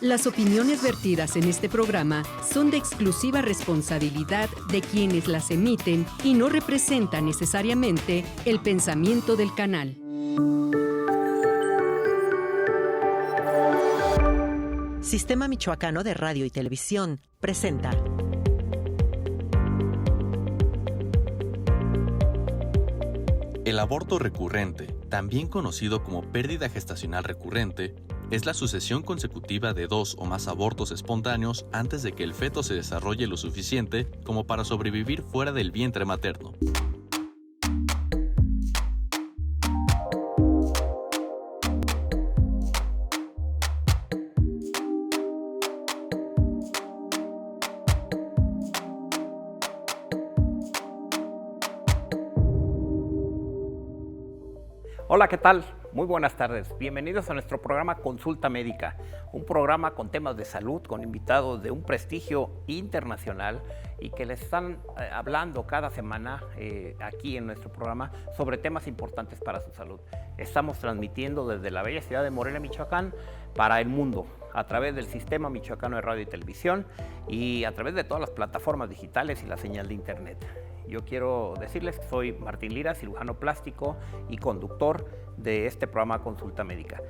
Las opiniones vertidas en este programa son de exclusiva responsabilidad de quienes las emiten y no representan necesariamente el pensamiento del canal. Sistema Michoacano de Radio y Televisión presenta El aborto recurrente, también conocido como pérdida gestacional recurrente, es la sucesión consecutiva de 2 o más abortos espontáneos antes de que el feto se desarrolle lo suficiente como para sobrevivir fuera del vientre materno. Hola, ¿qué tal? Muy buenas tardes. Bienvenidos a nuestro programa Consulta Médica, un programa con temas de salud, con invitados de un prestigio internacional y que les están hablando cada semana aquí en nuestro programa sobre temas importantes para su salud. Estamos transmitiendo desde la bella ciudad de Morelia, Michoacán, para el mundo, a través del Sistema Michoacano de Radio y Televisión y a través de todas las plataformas digitales y la señal de internet. Yo quiero decirles que soy Martín Lira, cirujano plástico y conductor de este programa Consulta Médica.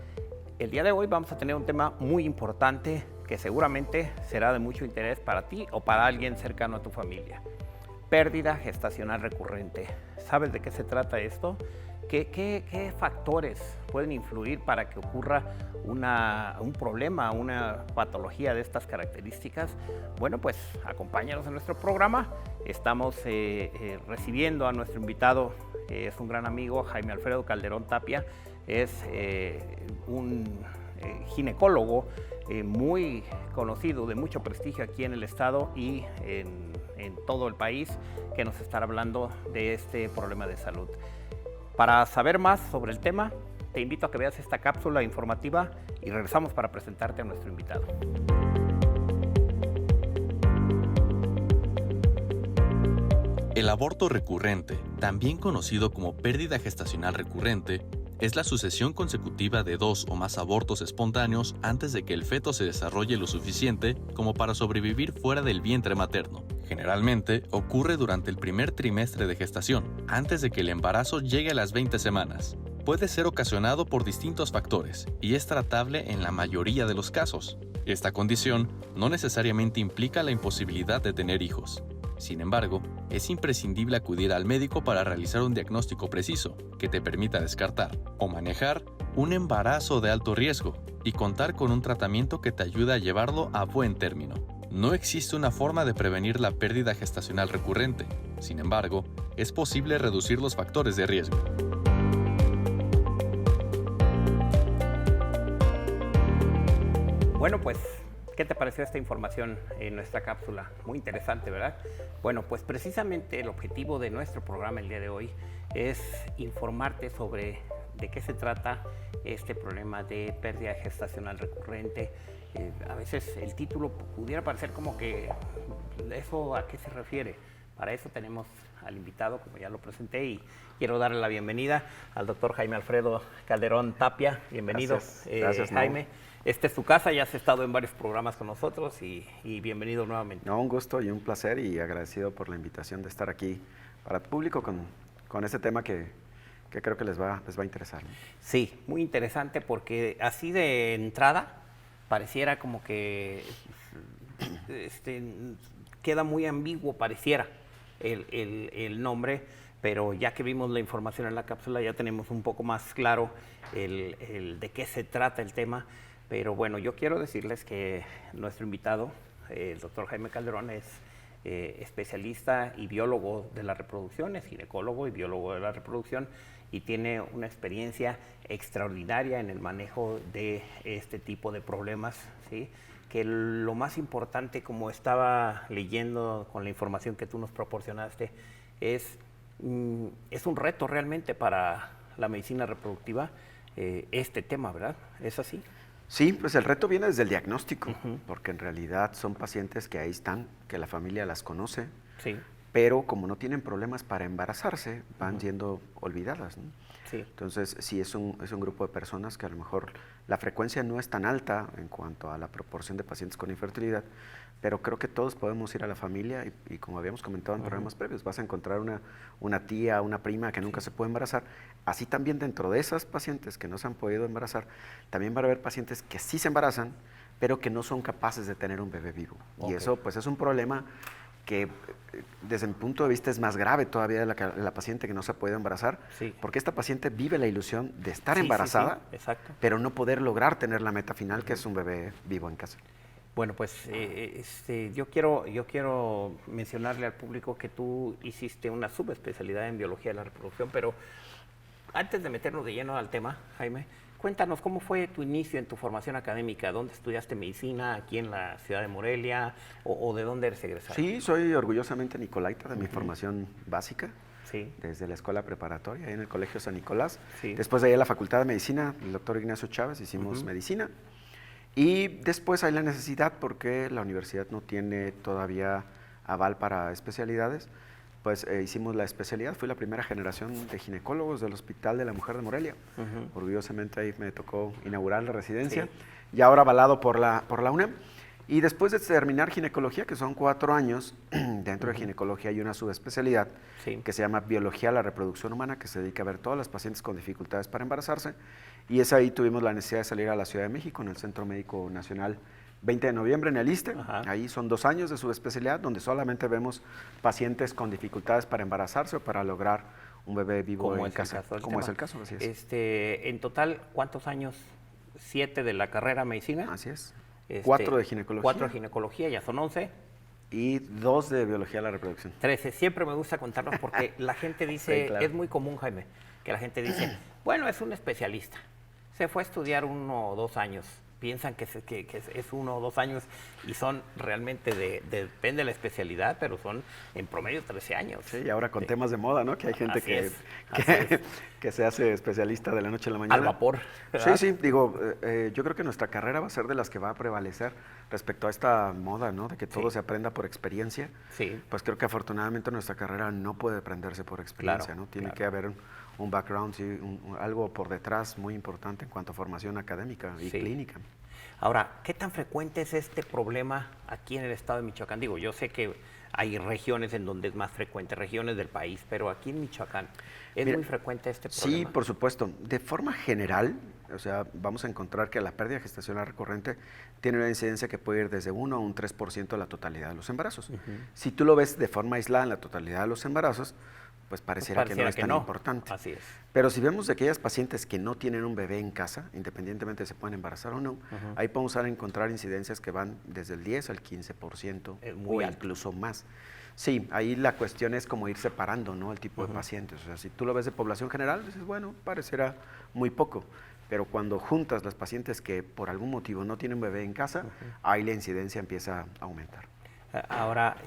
El día de hoy vamos a tener un tema muy importante que seguramente será de mucho interés para ti o para alguien cercano a tu familia. Pérdida gestacional recurrente. ¿Sabes de qué se trata esto? ¿Qué factores pueden influir para que ocurra un problema, una patología de estas características? Bueno, pues acompáñanos en nuestro programa. Estamos recibiendo a nuestro invitado, es un gran amigo, Jaime Alfredo Calderón Tapia. Es un ginecólogo muy conocido, de mucho prestigio aquí en el estado y en todo el país, que nos estará hablando de este problema de salud. Para saber más sobre el tema, te invito a que veas esta cápsula informativa y regresamos para presentarte a nuestro invitado. El aborto recurrente, también conocido como pérdida gestacional recurrente, es la sucesión consecutiva de 2 o más abortos espontáneos antes de que el feto se desarrolle lo suficiente como para sobrevivir fuera del vientre materno. Generalmente ocurre durante el primer trimestre de gestación, antes de que el embarazo llegue a las 20 semanas. Puede ser ocasionado por distintos factores y es tratable en la mayoría de los casos. Esta condición no necesariamente implica la imposibilidad de tener hijos. Sin embargo, es imprescindible acudir al médico para realizar un diagnóstico preciso que te permita descartar o manejar un embarazo de alto riesgo y contar con un tratamiento que te ayude a llevarlo a buen término. No existe una forma de prevenir la pérdida gestacional recurrente. Sin embargo, es posible reducir los factores de riesgo. Bueno, pues, ¿qué te pareció esta información en nuestra cápsula? Muy interesante, ¿verdad? Bueno, pues precisamente el objetivo de nuestro programa el día de hoy es informarte sobre de qué se trata este problema de pérdida gestacional recurrente. A veces el título pudiera parecer como que eso a qué se refiere. Para eso tenemos al invitado, como ya lo presenté, y quiero darle la bienvenida al doctor Jaime Alfredo Calderón Tapia. Bienvenido. Gracias, Jaime. No. Esta es tu casa, ya has estado en varios programas con nosotros y bienvenido nuevamente. No, un gusto y un placer y agradecido por la invitación de estar aquí para tu público con este tema que creo que les va a interesar, ¿no? Sí, muy interesante porque así de entrada pareciera como que queda muy ambiguo, pareciera el nombre, pero ya que vimos la información en la cápsula ya tenemos un poco más claro el de qué se trata el tema. Pero bueno, yo quiero decirles que nuestro invitado, el doctor Jaime Calderón, es especialista y biólogo de la reproducción, es ginecólogo y biólogo de la reproducción y tiene una experiencia extraordinaria en el manejo de este tipo de problemas, ¿sí? Que lo más importante, como estaba leyendo con la información que tú nos proporcionaste, es un reto realmente para la medicina reproductiva este tema, ¿verdad? ¿Es así? Sí, pues el reto viene desde el diagnóstico, porque en realidad son pacientes que ahí están, que la familia las conoce, sí, pero como no tienen problemas para embarazarse, van siendo olvidadas, ¿no? Sí. Entonces, sí es un grupo de personas que a lo mejor la frecuencia no es tan alta en cuanto a la proporción de pacientes con infertilidad, pero creo que todos podemos ir a la familia y como habíamos comentado en programas previos, vas a encontrar una tía, una prima que nunca se puede embarazar. Así también dentro de esas pacientes que no se han podido embarazar, también van a haber pacientes que sí se embarazan, pero que no son capaces de tener un bebé vivo. Y eso pues es un problema que desde mi punto de vista es más grave todavía de la paciente que no se puede embarazar, porque esta paciente vive la ilusión de estar embarazada, exacto, pero no poder lograr tener la meta final, que es un bebé vivo en casa. Bueno, pues yo quiero mencionarle al público que tú hiciste una subespecialidad en biología de la reproducción, pero antes de meternos de lleno al tema, Jaime, cuéntanos cómo fue tu inicio en tu formación académica, dónde estudiaste medicina, aquí en la ciudad de Morelia, o de dónde eres egresado. Sí, soy orgullosamente nicolaita de mi formación básica. Sí. Desde la escuela preparatoria, ahí en el Colegio San Nicolás. Sí. Después de ahí a la Facultad de Medicina, el doctor Ignacio Chávez, hicimos medicina. Y después hay la necesidad, porque la universidad no tiene todavía aval para especialidades, pues hicimos la especialidad. Fui la primera generación de ginecólogos del Hospital de la Mujer de Morelia. Orgullosamente ahí me tocó inaugurar la residencia, y ahora avalado por la UNAM. Y después de terminar ginecología, que son 4 años, dentro de ginecología hay una subespecialidad que se llama Biología de la Reproducción Humana, que se dedica a ver todas las pacientes con dificultades para embarazarse. Y es ahí tuvimos la necesidad de salir a la Ciudad de México, en el Centro Médico Nacional, 20 de noviembre en el ISSSTE. Ahí son 2 años de subespecialidad, donde solamente vemos pacientes con dificultades para embarazarse o para lograr un bebé vivo en casa. Como es el caso, así es. En total, ¿cuántos años? 7 de la carrera de medicina. Así es. 4 de ginecología. 4 de ginecología, ya son 11. Y 2 de biología de la reproducción. 13. Siempre me gusta contarlos porque la gente dice, es muy común, Jaime, que la gente dice, bueno, es un especialista. Se fue a estudiar 1 o 2 años. Piensan que es 1 o 2 años y son realmente, depende de la especialidad, pero son en promedio 13 años. Sí, y ahora con temas de moda, ¿no? Que hay gente que se hace especialista de la noche a la mañana. Al vapor, ¿verdad? Sí, digo, yo creo que nuestra carrera va a ser de las que va a prevalecer respecto a esta moda, ¿no? De que todo se aprenda por experiencia. Sí. Pues creo que afortunadamente nuestra carrera no puede aprenderse por experiencia, ¿no? Tiene que haber un background, algo por detrás muy importante en cuanto a formación académica y clínica. Ahora, ¿qué tan frecuente es este problema aquí en el estado de Michoacán? Digo, yo sé que hay regiones en donde es más frecuente, regiones del país, pero aquí en Michoacán, ¿es muy frecuente este problema? Sí, por supuesto. De forma general, o sea, vamos a encontrar que la pérdida gestacional recurrente tiene una incidencia que puede ir desde 1 a un 3% de la totalidad de los embarazos. Si tú lo ves de forma aislada en la totalidad de los embarazos, pues pareciera que no es tan importante. Así es. Pero si vemos de aquellas pacientes que no tienen un bebé en casa, independientemente de si se pueden embarazar o no, ahí podemos encontrar incidencias que van desde el 10 al 15% o incluso más. Sí, ahí la cuestión es como ir separando, ¿no?, el tipo de pacientes. O sea, si tú lo ves de población general, dices, bueno, parecerá muy poco. Pero cuando juntas las pacientes que por algún motivo no tienen un bebé en casa, ahí la incidencia empieza a aumentar. Ahora,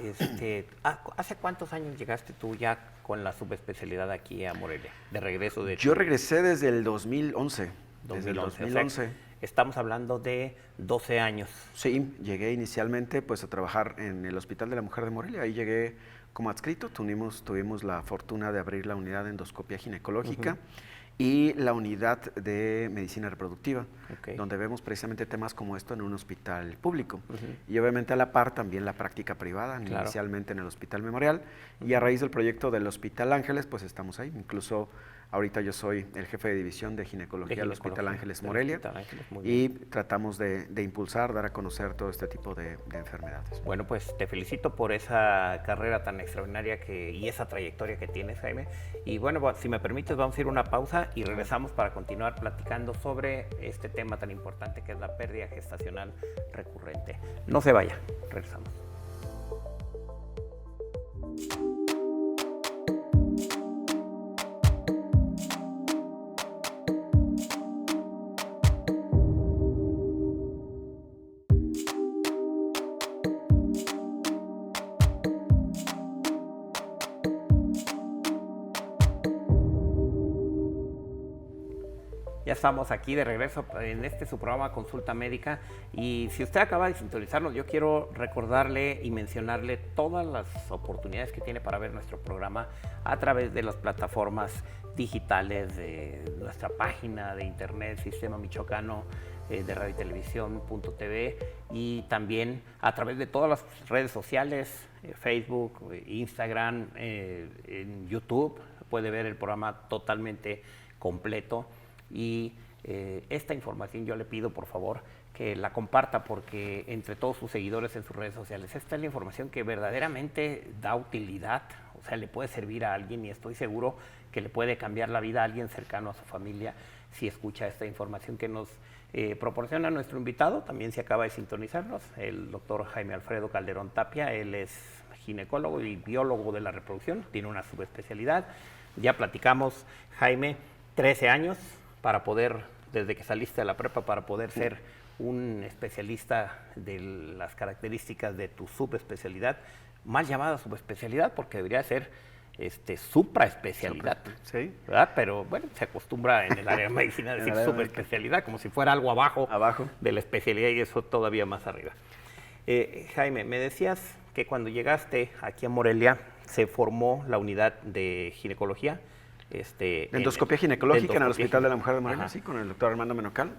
¿hace cuántos años llegaste tú ya con la subespecialidad aquí a Morelia? De regreso de... Yo regresé desde el 2011. Desde el 2011. O sea, estamos hablando de 12 años. Sí, llegué inicialmente pues a trabajar en el Hospital de la Mujer de Morelia. Ahí llegué como adscrito. Tuvimos la fortuna de abrir la unidad de endoscopia ginecológica y la unidad de medicina reproductiva, donde vemos precisamente temas como esto en un hospital público. Y obviamente a la par también la práctica privada, inicialmente en el Hospital Memorial, y a raíz del proyecto del Hospital Ángeles, pues estamos ahí. Incluso ahorita yo soy el jefe de división de ginecología del Hospital Ángeles Morelia, y tratamos de impulsar, dar a conocer todo este tipo de enfermedades. Bueno, pues te felicito por esa carrera tan extraordinaria y esa trayectoria que tienes, Jaime. Y bueno, si me permites, vamos a ir a una pausa y regresamos para continuar platicando sobre este tema tan importante que es la pérdida gestacional recurrente. No se vaya, regresamos. Ya estamos aquí de regreso en su programa Consulta Médica, y si usted acaba de sintonizarnos, yo quiero recordarle y mencionarle todas las oportunidades que tiene para ver nuestro programa a través de las plataformas digitales de nuestra página de internet, Sistema Michoacano de Radio y Televisión.tv, y también a través de todas las redes sociales, Facebook, Instagram, en YouTube, puede ver el programa totalmente completo. Y esta información yo le pido, por favor, que la comparta, porque entre todos sus seguidores en sus redes sociales, esta es la información que verdaderamente da utilidad, o sea, le puede servir a alguien, y estoy seguro que le puede cambiar la vida a alguien cercano a su familia si escucha esta información que nos proporciona nuestro invitado. También se acaba de sintonizarnos, el doctor Jaime Alfredo Calderón Tapia. Él es ginecólogo y biólogo de la reproducción, tiene una subespecialidad. Ya platicamos, Jaime, 13 años para poder, desde que saliste de la prepa, para poder ser un especialista de las características de tu subespecialidad, mal llamada subespecialidad porque debería ser supraespecialidad, Sí. ¿verdad? Pero bueno, se acostumbra en el área de medicina a decir subespecialidad, como si fuera algo abajo de la especialidad, y eso todavía más arriba. Jaime, me decías que cuando llegaste aquí a Morelia se formó la unidad de ginecología. Endoscopia ginecológica en el Hospital de la Mujer de Morelia, Ajá. sí, con el doctor Armando Menocal,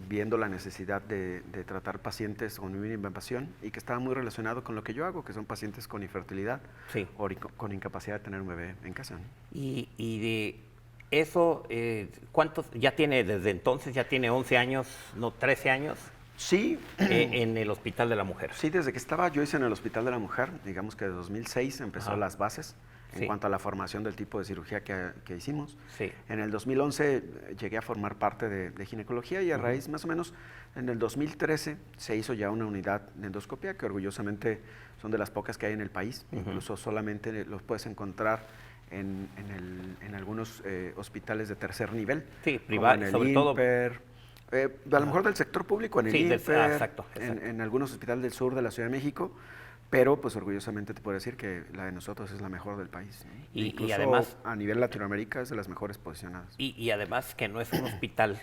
viendo la necesidad de tratar pacientes con una invasión, y que estaba muy relacionado con lo que yo hago, que son pacientes con infertilidad, Sí. o con incapacidad de tener un bebé en casa, ¿no? Y de eso, ¿cuántos? Ya tiene, desde entonces, ya tiene 11 años, no, 13 años Sí, en el Hospital de la Mujer. sí, desde que estaba yo hice en el Hospital de la Mujer, digamos que de 2006 empezó las bases en Sí. cuanto a la formación del tipo de cirugía que hicimos. Sí. En el 2011 llegué a formar parte de ginecología, y a raíz más o menos en el 2013 se hizo ya una unidad de endoscopia, que orgullosamente son de las pocas que hay en el país. Incluso solamente los puedes encontrar en algunos hospitales de tercer nivel. Sí, como privado, en el sobre todo. INPER, a lo mejor del sector público, en el Sí, INPER, exacto. en algunos hospitales del sur de la Ciudad de México, pero pues orgullosamente te puedo decir que la de nosotros es la mejor del país, ¿no? Y Incluso además, a nivel Latinoamérica es de las mejores posicionadas. y además que no es un hospital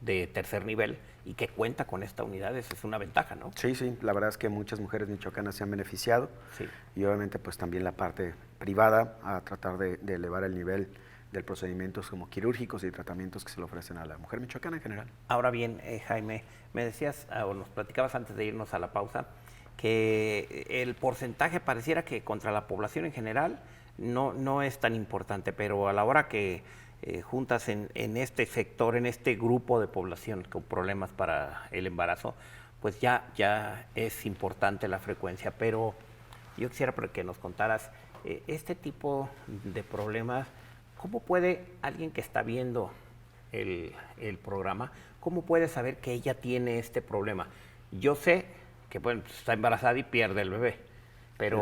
de tercer nivel y que cuenta con esta unidad, eso es una ventaja, ¿no? Sí, sí, la verdad es que muchas mujeres michoacanas se han beneficiado, Sí. y obviamente pues también la parte privada a tratar de elevar el nivel de procedimientos como quirúrgicos y tratamientos que se le ofrecen a la mujer michoacana en general. Ahora bien, Jaime, me decías, o nos platicabas antes de irnos a la pausa, que el porcentaje pareciera que contra la población en general no es tan importante, pero a la hora que juntas en este sector, en este grupo de población con problemas para el embarazo, pues ya es importante la frecuencia. Pero yo quisiera que nos contaras este tipo de problemas. ¿Cómo puede alguien que está viendo el programa, cómo puede saber que ella tiene este problema? Yo sé que bueno, está embarazada y pierde el bebé, pero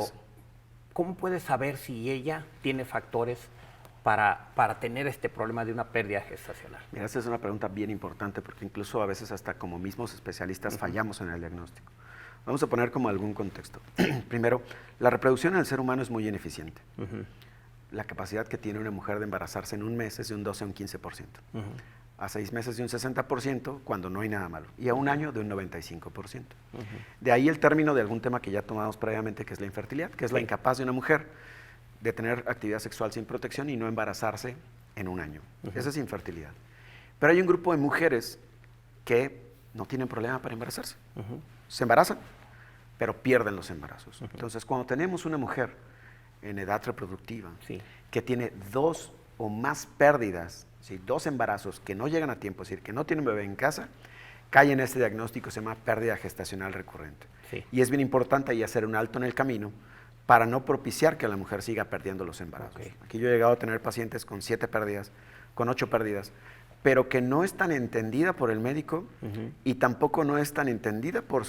¿cómo puede saber si ella tiene factores para tener este problema de una pérdida gestacional? Mira, esta es una pregunta bien importante, porque incluso a veces hasta como mismos especialistas fallamos en el diagnóstico. Vamos a poner como algún contexto. Primero, la reproducción en el ser humano es muy ineficiente. La capacidad que tiene una mujer de embarazarse en un mes es de un 12 a un 15%. A 6 meses de un 60% cuando no hay nada malo. Y a un año de un 95%. De ahí el término de algún tema que ya tomamos previamente, que es la infertilidad, que es la incapaz de una mujer de tener actividad sexual sin protección y no embarazarse en un año. Esa es infertilidad. Pero hay un grupo de mujeres que no tienen problema para embarazarse. Se embarazan, pero pierden los embarazos. Entonces, cuando tenemos una mujer en edad reproductiva que tiene 2 o más pérdidas, ¿sí? 2 embarazos que no llegan a tiempo, es decir, que no tiene un bebé en casa, cae en este diagnóstico, se llama pérdida gestacional recurrente. Y es bien importante ahí hacer un alto en el camino para no propiciar que la mujer siga perdiendo los embarazos. Aquí yo he llegado a tener pacientes con 7 pérdidas, con 8 pérdidas, pero que no es tan entendida por el médico y tampoco no es tan entendida por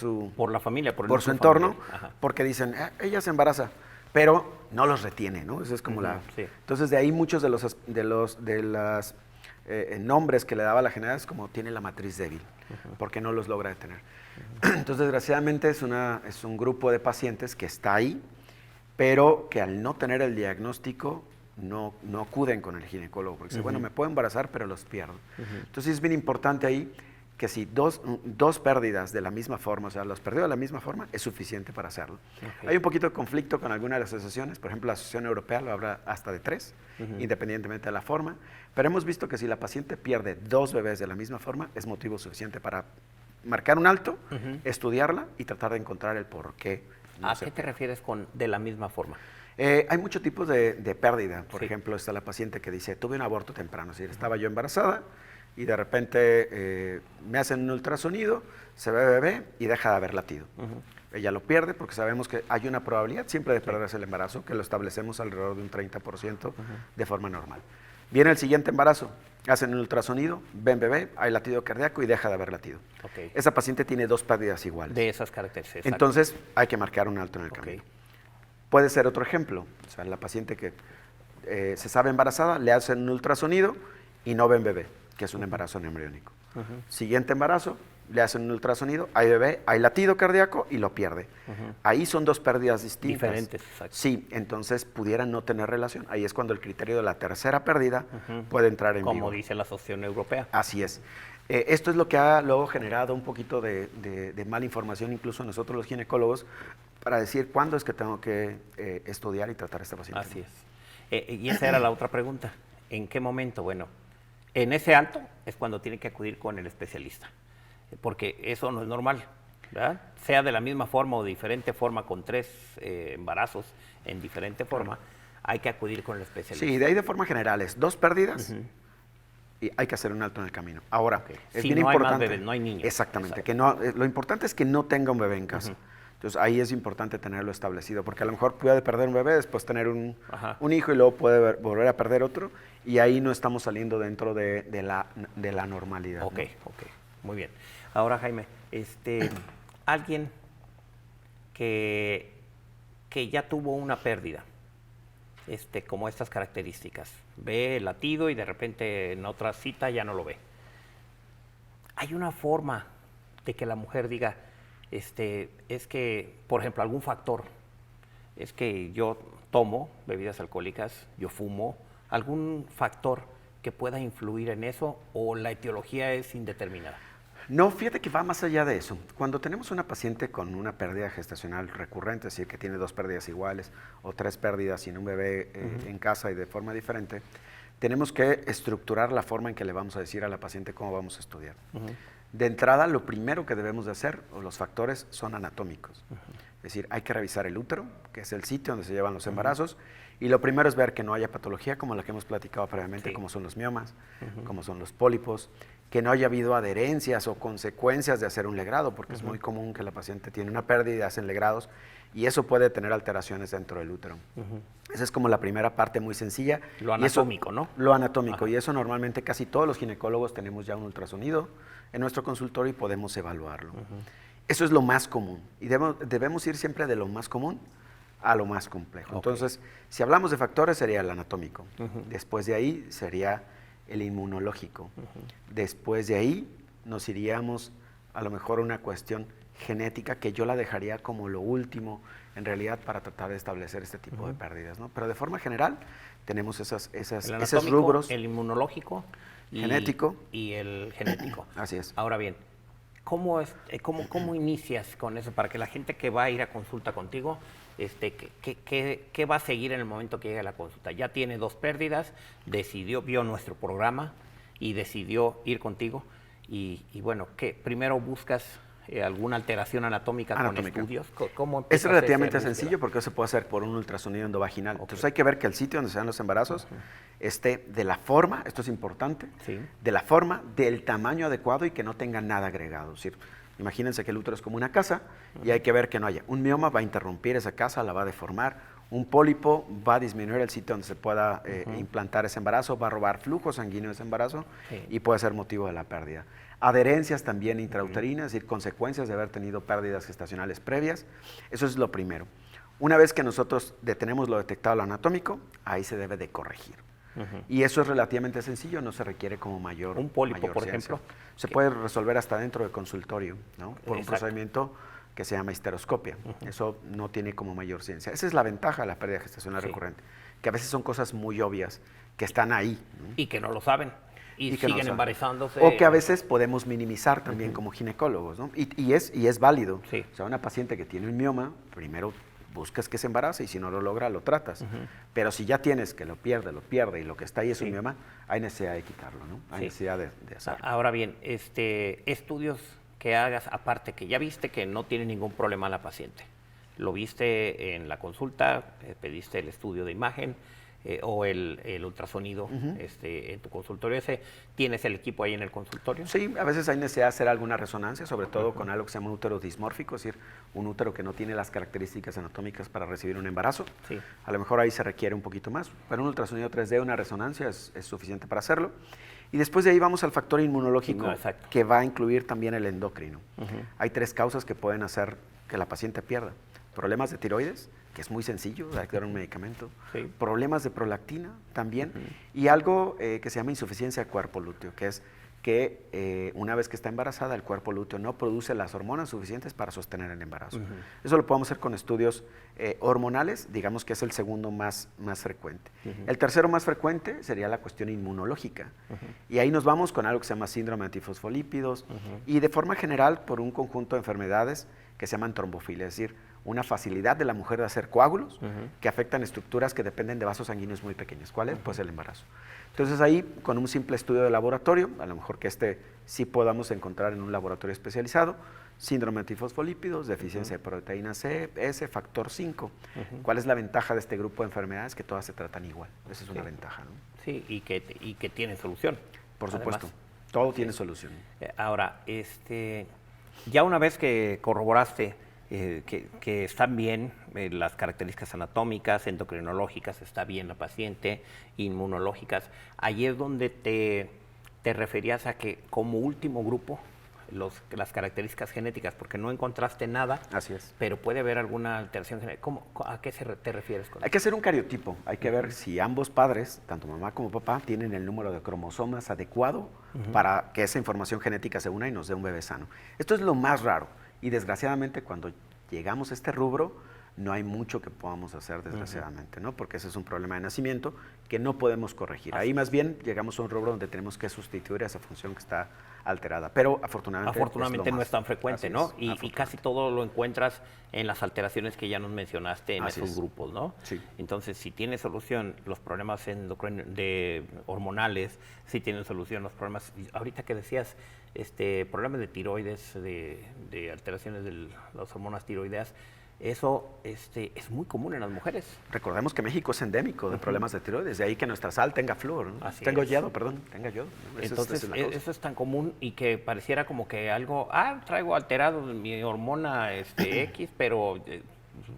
la familia, por su entorno, porque dicen, ella se embaraza, pero no los retiene, ¿no? Eso es como Entonces, de ahí muchos de los nombres que le daba la general es como tiene la matriz débil, porque no los logra detener. Entonces, desgraciadamente, es un grupo de pacientes que está ahí, pero que al no tener el diagnóstico no acuden con el ginecólogo, porque dicen, bueno, me puedo embarazar, pero los pierdo. Entonces es bien importante ahí que si dos pérdidas de la misma forma, o sea, los perdió de la misma forma, es suficiente para hacerlo. Hay un poquito de conflicto con algunas de las asociaciones, por ejemplo, la Asociación Europea lo habla hasta de 3, independientemente de la forma, pero hemos visto que si la paciente pierde 2 bebés de la misma forma, es motivo suficiente para marcar un alto, estudiarla y tratar de encontrar el por qué. ¿A qué te refieres con de la misma forma? Hay muchos tipos de pérdida. Por ejemplo, está la paciente que dice, tuve un aborto temprano, es decir, estaba yo embarazada y de repente me hacen un ultrasonido, se ve bebé y deja de haber latido. Ella lo pierde porque sabemos que hay una probabilidad siempre de perderse el embarazo, que lo establecemos alrededor de un 30% de forma normal. Viene el siguiente embarazo, hacen un ultrasonido, ven bebé, hay latido cardíaco y deja de haber latido. Esa paciente tiene 2 pérdidas iguales. De esas características. Entonces hay que marcar un alto en el camino. Puede ser otro ejemplo, o sea, la paciente que se sabe embarazada, le hacen un ultrasonido y no ven bebé, que es un embarazo no embriónico. Siguiente embarazo, le hacen un ultrasonido, hay bebé, hay latido cardíaco y lo pierde. Ahí son 2 pérdidas distintas. Diferentes, exacto. Sí, entonces pudieran no tener relación. Ahí es cuando el criterio de la tercera pérdida puede entrar en vigor. Como dice la Asociación Europea. Así es. Esto es lo que ha luego generado un poquito de mala información, incluso nosotros los ginecólogos, para decir cuándo es que tengo que estudiar y tratar a esta paciente. Así es. Y esa era la otra pregunta. ¿En qué momento? Bueno, en ese alto es cuando tiene que acudir con el especialista, porque eso no es normal, ¿verdad? Sea de la misma forma o de diferente forma, con 3 embarazos en diferente forma, hay que acudir con el especialista. Sí, de ahí de forma general es 2 pérdidas y hay que hacer un alto en el camino. Ahora, es si bien no importante. Hay más bebés, no hay niños. Exactamente, que no, lo importante es que no tenga un bebé en casa. Entonces ahí es importante tenerlo establecido, porque a lo mejor puede perder un bebé, después tener un hijo y luego puede volver a perder otro, y ahí no estamos saliendo dentro de la normalidad. Ok, muy bien. Ahora, Jaime, alguien que ya tuvo una pérdida, como estas características, ve el latido y de repente en otra cita ya no lo ve. ¿Hay una forma de que la mujer diga, es que, por ejemplo, algún factor, es que yo tomo bebidas alcohólicas, yo fumo, algún factor que pueda influir en eso, o la etiología es indeterminada? No, fíjate que va más allá de eso. Cuando tenemos una paciente con una pérdida gestacional recurrente, es decir, que tiene 2 pérdidas iguales o 3 pérdidas sin un bebé en casa y de forma diferente, tenemos que estructurar la forma en que le vamos a decir a la paciente cómo vamos a estudiar. De entrada, lo primero que debemos de hacer, o los factores, son anatómicos. Es decir, hay que revisar el útero, que es el sitio donde se llevan los embarazos, y lo primero es ver que no haya patología, como la que hemos platicado previamente, como son los miomas, como son los pólipos, que no haya habido adherencias o consecuencias de hacer un legrado, porque es muy común que la paciente tiene una pérdida y hacen legrados, y eso puede tener alteraciones dentro del útero. Esa es como la primera parte muy sencilla. Lo anatómico, eso, ¿no? Lo anatómico, y eso normalmente casi todos los ginecólogos tenemos ya un ultrasonido en nuestro consultorio y podemos evaluarlo. Eso es lo más común, y debemos ir siempre de lo más común a lo más complejo. Entonces, si hablamos de factores, sería el anatómico. Después de ahí sería el inmunológico. Después de ahí nos iríamos a lo mejor a una cuestión genética, que yo la dejaría como lo último en realidad para tratar de establecer este tipo de pérdidas, ¿no? Pero de forma general tenemos esos rubros. El inmunológico, genético y el genético. Así es. Ahora bien, ¿cómo inicias con eso para que la gente que va a ir a consulta contigo, qué va a seguir en el momento que llegue a la consulta? Ya tiene 2 pérdidas, vio nuestro programa y decidió ir contigo, y bueno, ¿qué? Primero buscas alguna alteración anatómica con estudios. ¿Cómo es relativamente sencillo, porque eso se puede hacer por un ultrasonido endovaginal. Entonces hay que ver que el sitio donde se dan los embarazos esté de la forma, esto es importante, de la forma, del tamaño adecuado y que no tenga nada agregado. Es decir, imagínense que el útero es como una casa y hay que ver que no haya. Un mioma va a interrumpir esa casa, la va a deformar. Un pólipo va a disminuir el sitio donde se pueda implantar ese embarazo, va a robar flujo sanguíneo de ese embarazo y puede ser motivo de la pérdida. Adherencias también intrauterinas, es decir, consecuencias de haber tenido pérdidas gestacionales previas. Eso es lo primero. Una vez que nosotros tenemos lo detectado lo anatómico, ahí se debe de corregir. Y eso es relativamente sencillo, no se requiere como mayor. Un pólipo, por ejemplo. Se puede resolver hasta dentro del consultorio, ¿no? Por un procedimiento que se llama histeroscopia. Eso no tiene como mayor ciencia. Esa es la ventaja de la pérdida gestacional recurrente, que a veces son cosas muy obvias, que están ahí, ¿no? Y que no lo saben. Y que no siguen saben. embarazándose. O que a veces podemos minimizar también como ginecólogos, ¿no? Y es válido. Sí. O sea, una paciente que tiene un mioma, primero buscas que se embarace y si no lo logra, lo tratas. Pero si ya tienes que lo pierde y lo que está ahí es un mioma, hay necesidad de quitarlo, ¿no? Hay necesidad de hacerlo. Ahora bien, estudios que hagas, aparte que ya viste que no tiene ningún problema la paciente. Lo viste en la consulta, pediste el estudio de imagen o el ultrasonido en tu consultorio. ¿Tienes el equipo ahí en el consultorio? Sí, a veces hay necesidad de hacer alguna resonancia, sobre todo con algo que se llama un útero dismórfico, es decir, un útero que no tiene las características anatómicas para recibir un embarazo. Sí. A lo mejor ahí se requiere un poquito más, pero un ultrasonido 3D, una resonancia es suficiente para hacerlo. Y después de ahí vamos al factor inmunológico, que va a incluir también el endocrino. Hay 3 causas que pueden hacer que la paciente pierda. Problemas de tiroides, que es muy sencillo, hay que dar un medicamento. Sí. Problemas de prolactina también. Y algo que se llama insuficiencia de cuerpo lúteo, que es que una vez que está embarazada, el cuerpo lúteo no produce las hormonas suficientes para sostener el embarazo. Eso lo podemos hacer con estudios hormonales, digamos que es el segundo más frecuente. El tercero más frecuente sería la cuestión inmunológica. Y ahí nos vamos con algo que se llama síndrome de antifosfolípidos y de forma general por un conjunto de enfermedades que se llaman trombofilia, es decir, una facilidad de la mujer de hacer coágulos que afectan estructuras que dependen de vasos sanguíneos muy pequeños. ¿Cuál es? Pues el embarazo. Entonces ahí, con un simple estudio de laboratorio, a lo mejor que sí podamos encontrar en un laboratorio especializado, síndrome de antifosfolípidos, deficiencia de proteína C, S, factor 5. ¿Cuál es la ventaja de este grupo de enfermedades? Que todas se tratan igual. Esa es una ventaja, ¿no? Sí, y que tiene solución. Por supuesto, además. todo tiene solución. Ahora, ya una vez que corroboraste que están bien las características anatómicas, endocrinológicas, está bien la paciente, inmunológicas, ahí es donde te referías a que como último grupo, las características genéticas, porque no encontraste nada. Así es. Pero puede haber alguna alteración genética. ¿A qué te refieres con eso? Hay que hacer un cariotipo, hay que ver si ambos padres, tanto mamá como papá, tienen el número de cromosomas adecuado para que esa información genética se una y nos dé un bebé sano. Esto es lo más raro y desgraciadamente cuando llegamos a este rubro no hay mucho que podamos hacer, desgraciadamente, ¿no? Porque ese es un problema de nacimiento que no podemos corregir. Ahí más bien llegamos a un rubro donde tenemos que sustituir esa función que está alterada, pero afortunadamente no es tan frecuente, ¿no? Y casi todo lo encuentras en las alteraciones que ya nos mencionaste en esos grupos, ¿no? Sí. Entonces, si tiene solución los problemas hormonales, si tienen solución los problemas, ahorita que decías, problemas de tiroides, de alteraciones de las hormonas tiroideas, eso es muy común en las mujeres. Recordemos que México es endémico de problemas de tiroides, de ahí que nuestra sal tenga flúor, ¿no? Tenga yodo. ¿No? Entonces, eso es tan común y que pareciera como que algo, traigo alterado mi hormona X, pero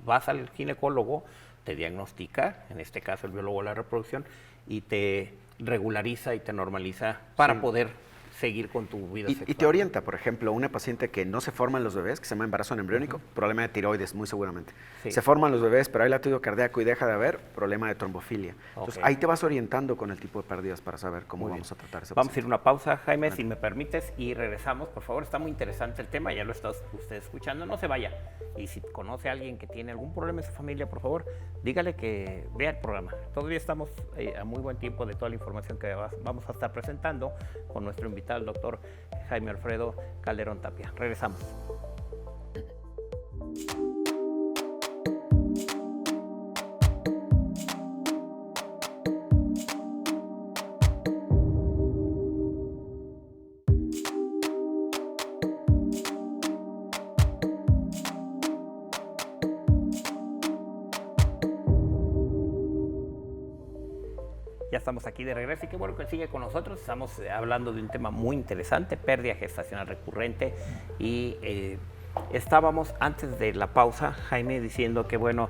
vas al ginecólogo, te diagnostica, en este caso el biólogo de la reproducción, y te regulariza y te normaliza para poder seguir con tu vida sexual. Y te orienta, por ejemplo, una paciente que no se forman los bebés, que se llama embarazo embriónico, problema de tiroides, muy seguramente. Sí. Se forman los bebés, pero hay latido cardíaco y deja de haber, problema de trombofilia. Entonces, ahí te vas orientando con el tipo de pérdidas para saber cómo vamos a tratar esa Vamos a ir a una pausa, Jaime, si me permites, y regresamos. Por favor, está muy interesante el tema, ya lo está usted escuchando, no se vaya. Y si conoce a alguien que tiene algún problema en su familia, por favor, dígale que vea el programa. Todavía estamos a muy buen tiempo de toda la información que vamos a estar presentando con nuestro invitado, el doctor Jaime Alfredo Calderón Tapia. Regresamos. Ya estamos aquí de regreso y qué bueno que sigue con nosotros. Estamos hablando de un tema muy interesante, pérdida gestacional recurrente. Y estábamos antes de la pausa, Jaime, diciendo que bueno,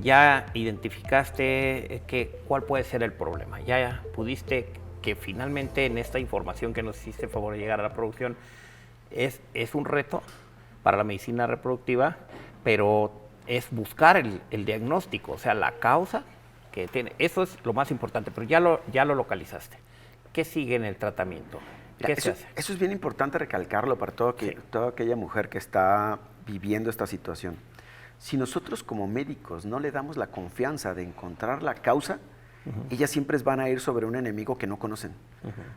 ya identificaste cuál puede ser el problema. Ya pudiste que finalmente en esta información que nos hiciste favor de llegar a la producción es un reto para la medicina reproductiva, pero es buscar el diagnóstico, o sea, la causa que tiene. Eso es lo más importante, pero ya lo localizaste. ¿Qué sigue en el tratamiento? ¿Qué se hace? Eso es bien importante recalcarlo para toda aquella mujer que está viviendo esta situación. Si nosotros como médicos no le damos la confianza de encontrar la causa, ellas siempre van a ir sobre un enemigo que no conocen.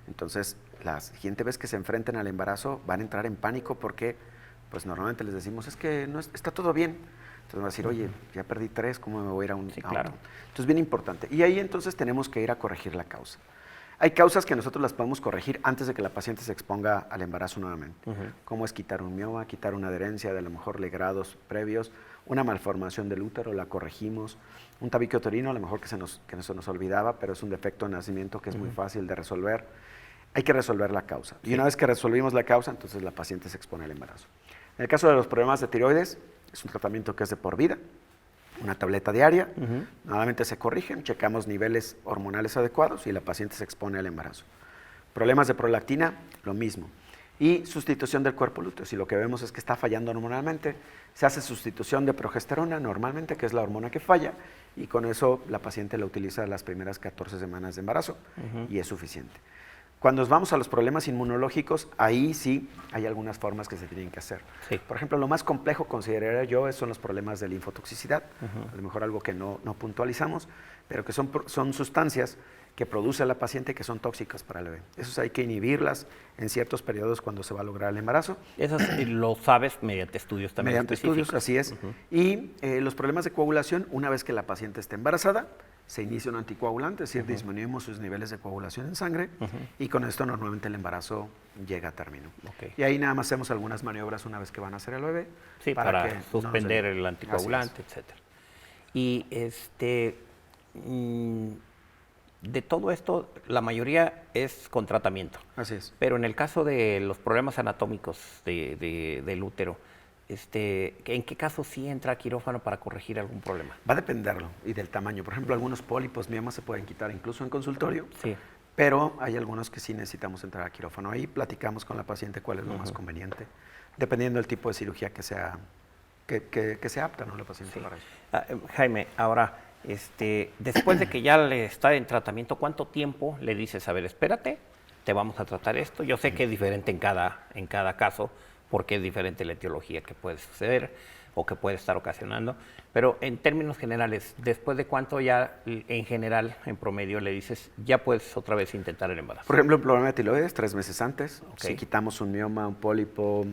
Entonces, la siguiente vez que se enfrenten al embarazo, van a entrar en pánico porque, pues normalmente les decimos, es que no está todo bien. Entonces van a decir, oye, ya perdí 3, ¿cómo me voy a ir a un auto? Claro. Entonces, bien importante. Y ahí entonces tenemos que ir a corregir la causa. Hay causas que nosotros las podemos corregir antes de que la paciente se exponga al embarazo nuevamente, como es quitar un mioma, quitar una adherencia de a lo mejor legrados previos, una malformación del útero, la corregimos, un tabique uterino, a lo mejor que se nos olvidaba, pero es un defecto de nacimiento que es muy fácil de resolver. Hay que resolver la causa. Y una vez que resolvimos la causa, entonces la paciente se expone al embarazo. En el caso de los problemas de tiroides, es un tratamiento que es de por vida, una tableta diaria, normalmente se corrigen, checamos niveles hormonales adecuados y la paciente se expone al embarazo. Problemas de prolactina, lo mismo. Y sustitución del cuerpo lúteo, si lo que vemos es que está fallando hormonalmente, se hace sustitución de progesterona normalmente, que es la hormona que falla, y con eso la paciente la utiliza las primeras 14 semanas de embarazo y es suficiente. Cuando nos vamos a los problemas inmunológicos, ahí sí hay algunas formas que se tienen que hacer. Sí. Por ejemplo, lo más complejo consideraría yo son los problemas de linfotoxicidad, a lo mejor algo que no puntualizamos, pero que son sustancias que produce la paciente que son tóxicas para el bebé. Esos hay que inhibirlas en ciertos periodos cuando se va a lograr el embarazo. Eso lo sabes mediante estudios también. Mediante estudios, así es. Y los problemas de coagulación, una vez que la paciente esté embarazada, se inicia un anticoagulante, es decir, disminuimos sus niveles de coagulación en sangre y con esto normalmente el embarazo llega a término. Y ahí nada más hacemos algunas maniobras una vez que van a hacer el bebé. Sí, para suspender el anticoagulante, etcétera. Y de todo esto, la mayoría es con tratamiento. Así es. Pero en el caso de los problemas anatómicos del útero, ¿en qué caso sí entra quirófano para corregir algún problema? Va a dependerlo y del tamaño. Por ejemplo, algunos pólipos, miomas se pueden quitar incluso en consultorio, sí, pero hay algunos que sí necesitamos entrar a quirófano. Ahí platicamos con la paciente cuál es lo más conveniente, dependiendo del tipo de cirugía que sea apta, ¿no? La paciente para eso. Jaime, ahora, después de que ya le está en tratamiento, ¿cuánto tiempo le dices, a ver, espérate, te vamos a tratar esto? Yo sé que es diferente en cada caso, porque es diferente la etiología que puede suceder o que puede estar ocasionando, pero en términos generales, ¿después de cuánto ya en general, en promedio, le dices, ya puedes otra vez intentar el embarazo? Por ejemplo, el problema de tiroides, 3 meses antes. Si quitamos un mioma, un pólipo,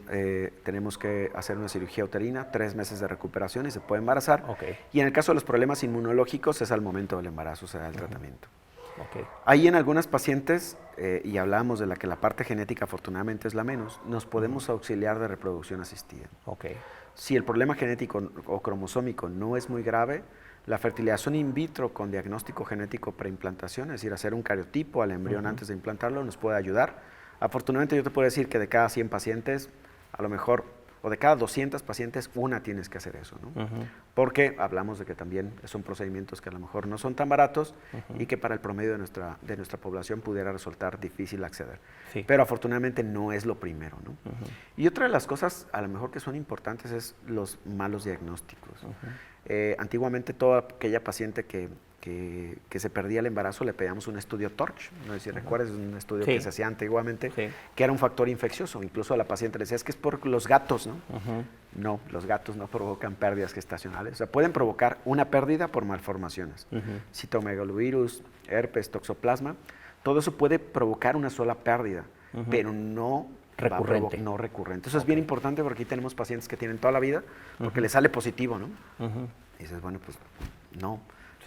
tenemos que hacer una cirugía uterina, 3 meses de recuperación y se puede embarazar. Y en el caso de los problemas inmunológicos, es al momento del embarazo, se da el tratamiento. Ahí en algunas pacientes, y hablábamos de la que la parte genética afortunadamente es la menos, nos podemos auxiliar de reproducción asistida. Si el problema genético o cromosómico no es muy grave, la fertilización in vitro con diagnóstico genético preimplantación, es decir, hacer un cariotipo al embrión antes de implantarlo, nos puede ayudar. Afortunadamente yo te puedo decir que de cada 100 pacientes, a lo mejor, o de cada 200 pacientes, una tienes que hacer eso, ¿no? Porque hablamos de que también son procedimientos que a lo mejor no son tan baratos y que para el promedio de nuestra población pudiera resultar difícil acceder. Pero afortunadamente no es lo primero, ¿no? Y otra de las cosas a lo mejor que son importantes es los malos diagnósticos. Antiguamente toda aquella paciente que se perdía el embarazo le pedíamos un estudio TORCH, no sé si recuerdas, un estudio que se hacía antiguamente, que era un factor infeccioso. Incluso a la paciente le decía, es que es por los gatos, ¿no? No, los gatos no provocan pérdidas gestacionales. O sea, pueden provocar una pérdida por malformaciones. Citomegalovirus, herpes, toxoplasma, todo eso puede provocar una sola pérdida, pero no recurrente. Eso es bien importante porque aquí tenemos pacientes que tienen toda la vida porque les sale positivo, ¿no? Y dices, bueno, pues no.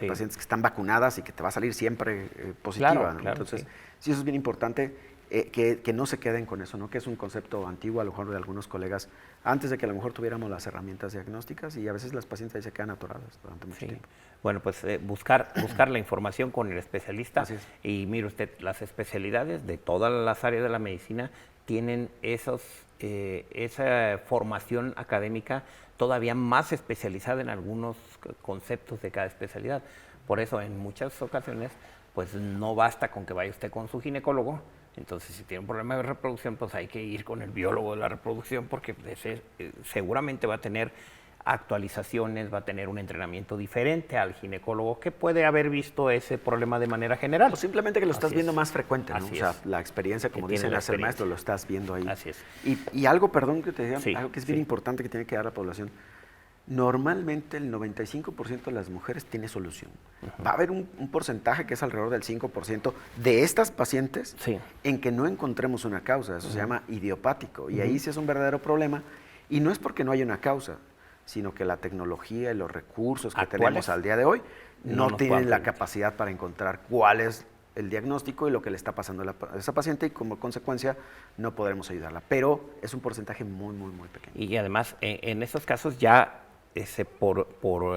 Pacientes que están vacunadas y que te va a salir siempre positiva, ¿no? Entonces, sí, eso es bien importante, que no se queden con eso, ¿no? Que es un concepto antiguo, a lo mejor de algunos colegas, antes de que a lo mejor tuviéramos las herramientas diagnósticas, y a veces las pacientes ahí se quedan atoradas durante mucho tiempo. Bueno, pues buscar la información con el especialista. Y mire usted, las especialidades de todas las áreas de la medicina tienen esa formación académica todavía más especializada en algunos conceptos de cada especialidad. Por eso, en muchas ocasiones, pues no basta con que vaya usted con su ginecólogo. Entonces, si tiene un problema de reproducción, pues hay que ir con el biólogo de la reproducción, porque seguramente va a tener actualizaciones, va a tener un entrenamiento diferente al ginecólogo que puede haber visto ese problema de manera general. O simplemente que lo estás viendo más frecuente, ¿no? O sea, la experiencia, como dicen hace el maestro, lo estás viendo ahí. Así es. Y algo, perdón que te diga, algo que es bien importante que tiene que dar la población. Normalmente el 95% de las mujeres tiene solución. Va a haber un porcentaje que es alrededor del 5% de estas pacientes en que no encontremos una causa. Eso se llama idiopático. Y ahí sí es un verdadero problema. Y no es porque no haya una causa, sino que la tecnología y los recursos que tenemos al día de hoy no tienen la capacidad para encontrar cuál es el diagnóstico y lo que le está pasando a esa paciente, y como consecuencia no podremos ayudarla. Pero es un porcentaje muy, muy, muy pequeño. Y además, en esos casos ya por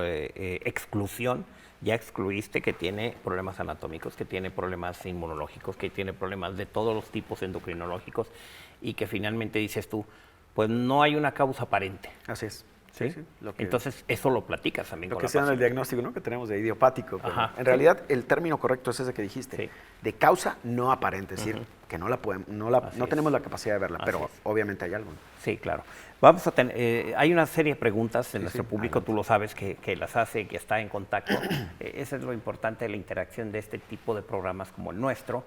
exclusión, ya excluiste que tiene problemas anatómicos, que tiene problemas inmunológicos, que tiene problemas de todos los tipos endocrinológicos, y que finalmente dices tú, pues no hay una causa aparente. Así es. ¿Sí? Entonces, eso lo platicas también con la paciente. Lo que sea en el diagnóstico, ¿no?, que tenemos de idiopático. En realidad, el término correcto es ese que dijiste, de causa no aparente, es decir, que no tenemos la capacidad de verla, pero obviamente hay algo. Sí, claro. Vamos a tener, hay una serie de preguntas en nuestro público, tú lo sabes, que las hace, que está en contacto. Eso es lo importante de la interacción de este tipo de programas como el nuestro,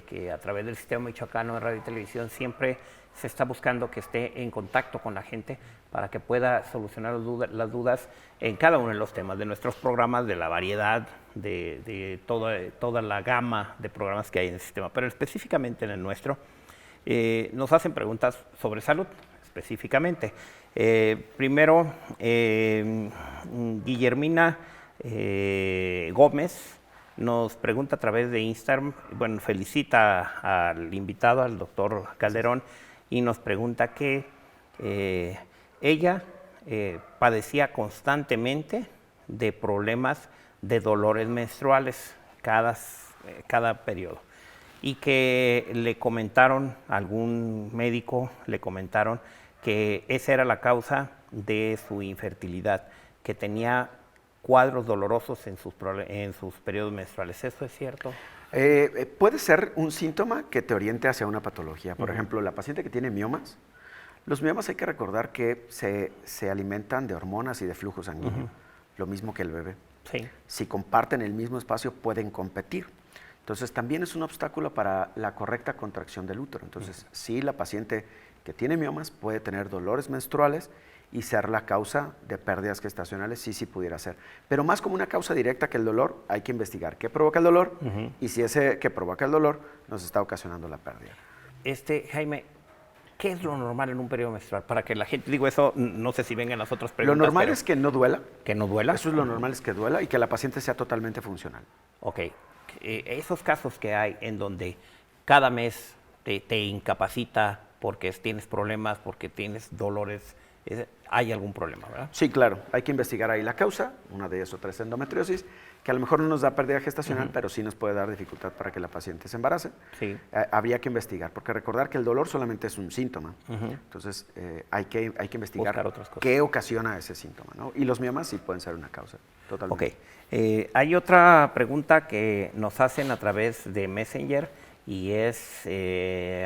que a través del Sistema Michoacano de Radio y Televisión siempre se está buscando que esté en contacto con la gente para que pueda solucionar las dudas en cada uno de los temas de nuestros programas, de la variedad, de toda la gama de programas que hay en el sistema. Pero específicamente en el nuestro, nos hacen preguntas sobre salud, específicamente. Primero, Guillermina Gómez nos pregunta a través de Instagram, bueno, felicita al invitado, al doctor Calderón, y nos pregunta que ella padecía constantemente de problemas de dolores menstruales cada periodo, y que le comentaron, algún médico le comentaron que esa era la causa de su infertilidad, que tenía cuadros dolorosos en sus periodos menstruales. ¿Eso es cierto? Puede ser un síntoma que te oriente hacia una patología. Por ejemplo, la paciente que tiene miomas, los miomas hay que recordar que se alimentan de hormonas y de flujo sanguíneo, lo mismo que el bebé. Si comparten el mismo espacio, pueden competir. Entonces, también es un obstáculo para la correcta contracción del útero. Entonces, sí, la paciente que tiene miomas puede tener dolores menstruales y ser la causa de pérdidas gestacionales, sí pudiera ser. Pero más como una causa directa que el dolor, hay que investigar qué provoca el dolor y si ese que provoca el dolor nos está ocasionando la pérdida. Jaime, ¿qué es lo normal en un periodo menstrual? Para que la gente, digo eso, no sé si vengan las otras preguntas. Lo normal es que no duela. ¿Que no duela? Eso es lo normal, es que duela y que la paciente sea totalmente funcional. Ok. Esos casos que hay en donde cada mes te incapacita porque tienes problemas, porque tienes dolores, hay algún problema, ¿verdad? Sí, claro. Hay que investigar ahí la causa. Una de ellas otra es endometriosis, que a lo mejor no nos da pérdida gestacional, pero sí nos puede dar dificultad para que la paciente se embarace. Habría que investigar, porque recordar que el dolor solamente es un síntoma. Entonces, hay que investigar qué ocasiona ese síntoma, ¿no? Y los miomas sí pueden ser una causa, totalmente. Ok. Hay otra pregunta que nos hacen a través de Messenger, y es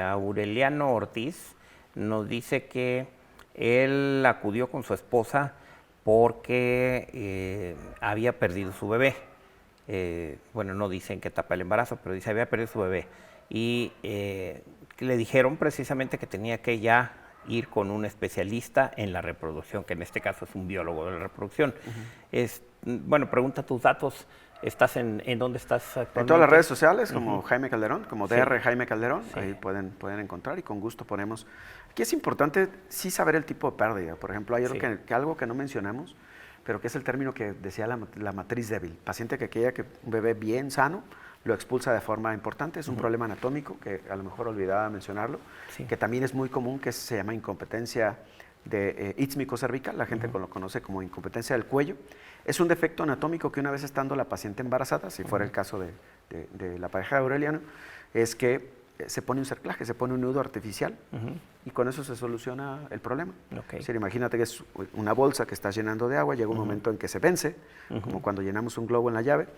Aureliano Ortiz. Nos dice que él acudió con su esposa porque había perdido su bebé. Bueno, no dice en qué etapa del embarazo, pero dice había perdido su bebé. Y le dijeron precisamente que tenía que ya ir con un especialista en la reproducción, que en este caso es un biólogo de la reproducción. Bueno, pregunta tus datos. ¿Estás en dónde estás actualmente? En todas las redes sociales, como Jaime Calderón, como DR Jaime Calderón, ahí pueden encontrar y con gusto ponemos. Aquí es importante sí saber el tipo de pérdida. Por ejemplo, hay algo que no mencionamos, pero que es el término que decía la matriz débil. Paciente que quería que un bebé bien sano lo expulsa de forma importante. Es un problema anatómico que a lo mejor olvidaba mencionarlo, que también es muy común, que se llama incompetencia de ixmicocervical, la gente lo conoce como incompetencia del cuello. Es un defecto anatómico que una vez estando la paciente embarazada, si fuera el caso de la pareja de Aureliano, es que se pone un cerclaje, se pone un nudo artificial y con eso se soluciona el problema. Es decir, imagínate que es una bolsa que estás llenando de agua, llega un momento en que se vence, como cuando llenamos un globo en la llave.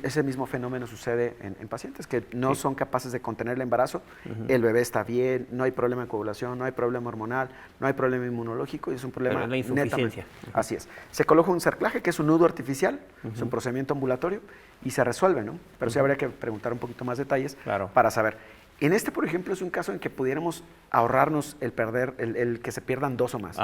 Ese mismo fenómeno sucede en pacientes que no son capaces de contener el embarazo, el bebé está bien, no hay problema de coagulación, no hay problema hormonal, no hay problema inmunológico y es un problema la insuficiencia. Así es. Se coloca un cerclaje que es un nudo artificial, es un procedimiento ambulatorio y se resuelve, ¿no? Pero sí habría que preguntar un poquito más detalles para saber. En este, por ejemplo, es un caso en que pudiéramos ahorrarnos el que se pierdan dos o más.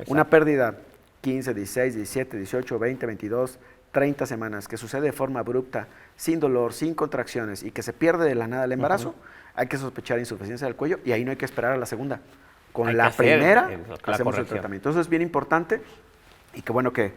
Una pérdida 15, 16, 17, 18, 20, 22, 30 semanas, que sucede de forma abrupta, sin dolor, sin contracciones y que se pierde de la nada el embarazo, hay que sospechar insuficiencia del cuello y ahí no hay que esperar a la segunda. Con la primera hacemos el tratamiento. Eso es bien importante y qué bueno que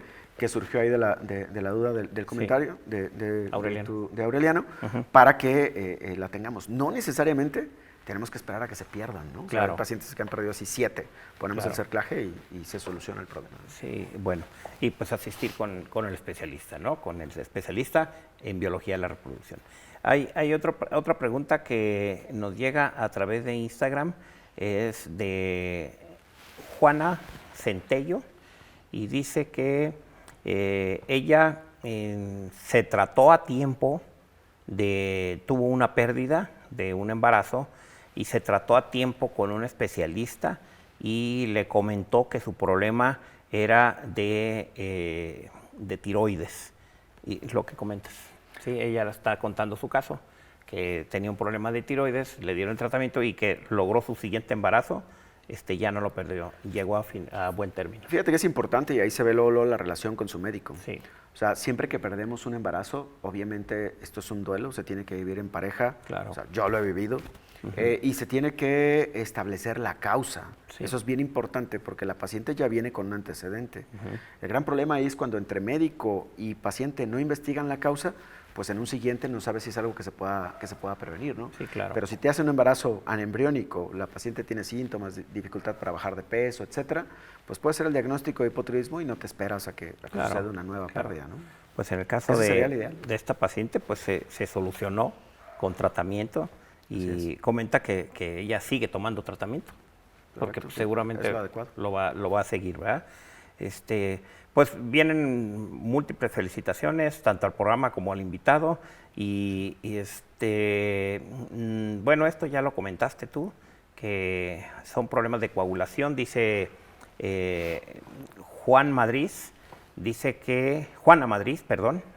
surgió ahí de la duda del comentario de Aureliano, para que la tengamos. No necesariamente tenemos que esperar a que se pierdan, ¿no? Claro. O sea, hay pacientes que han perdido así 7, ponemos el cerclaje y se soluciona el problema. Sí, bueno, y pues asistir con el especialista, ¿no? Con el especialista en biología de la reproducción. Hay otra pregunta que nos llega a través de Instagram, es de Juana Centello, y dice que ella se trató a tiempo, tuvo una pérdida de un embarazo y se trató a tiempo con un especialista y le comentó que su problema era de tiroides. Y es lo que comentas. Sí, ella está contando su caso, que tenía un problema de tiroides, le dieron el tratamiento y que logró su siguiente embarazo. Ya no lo perdió, llegó a buen término. Fíjate que es importante y ahí se ve luego la relación con su médico. Sí. O sea, siempre que perdemos un embarazo, obviamente esto es un duelo, se tiene que vivir en pareja. Claro. O sea, yo lo he vivido. Y se tiene que establecer la causa. Sí. Eso es bien importante porque la paciente ya viene con un antecedente. El gran problema ahí es cuando entre médico y paciente no investigan la causa, pues en un siguiente no sabe si es algo que se pueda prevenir, ¿no? Sí, claro. Pero si te hace un embarazo anembriónico, la paciente tiene síntomas, dificultad para bajar de peso, etcétera, pues puede ser el diagnóstico de hipotiroidismo y no te esperas a que suceda una nueva pérdida, ¿no? Pues en el caso de esta paciente, pues se solucionó con tratamiento y comenta que ella sigue tomando tratamiento, porque pues, seguramente lo va a seguir, ¿verdad? Pues vienen múltiples felicitaciones, tanto al programa como al invitado, y bueno, esto ya lo comentaste tú, que son problemas de coagulación, dice Juana Madrid,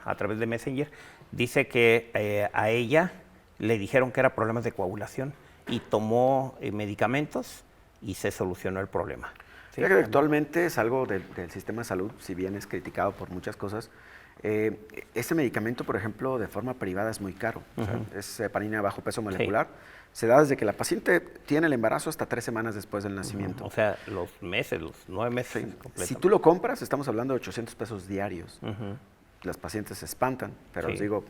a través de Messenger, dice que a ella le dijeron que era problemas de coagulación y tomó medicamentos y se solucionó el problema. ¿Sí? Que actualmente es algo del sistema de salud, si bien es criticado por muchas cosas. Este medicamento, por ejemplo, de forma privada es muy caro. O sea, es heparina de bajo peso molecular. Sí. Se da desde que la paciente tiene el embarazo hasta 3 semanas después del nacimiento. O sea, los 9 meses. Sí. Si tú lo compras, estamos hablando de 800 pesos diarios. Las pacientes se espantan, pero les digo,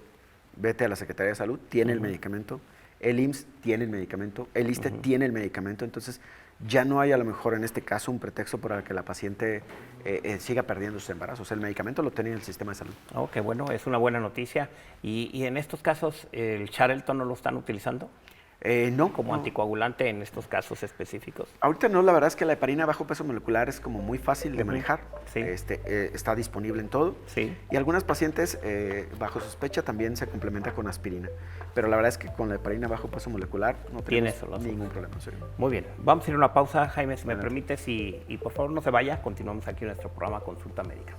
vete a la Secretaría de Salud, tiene el medicamento, el IMSS tiene el medicamento, el ISSSTE tiene el medicamento, entonces ya no hay a lo mejor en este caso un pretexto para que la paciente siga perdiendo sus embarazos. El medicamento lo tiene en el sistema de salud. Oh, qué bueno, es una buena noticia. ¿Y en estos casos el Xarelto no lo están utilizando? No. Como anticoagulante en estos casos específicos. Ahorita no, la verdad es que la heparina bajo peso molecular es como muy fácil de manejar. Sí. Está disponible en todo. Sí. Y algunas pacientes bajo sospecha también se complementa con aspirina. Pero la verdad es que con la heparina bajo peso molecular no tenemos ningún problema. Sí. Muy bien, vamos a ir a una pausa, Jaime, si me permites, y por favor no se vaya, continuamos aquí en nuestro programa Consulta Médica.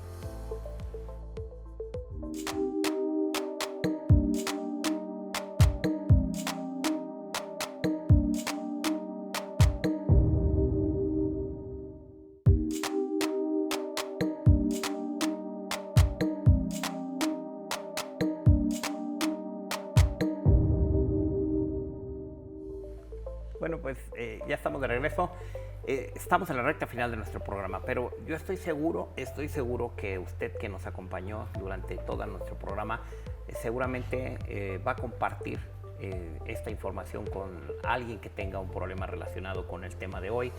Bueno, pues ya estamos de regreso. Estamos en la recta final de nuestro programa, pero yo estoy seguro que usted que nos acompañó durante todo nuestro programa seguramente va a compartir esta información con alguien que tenga un problema relacionado con el tema de hoy.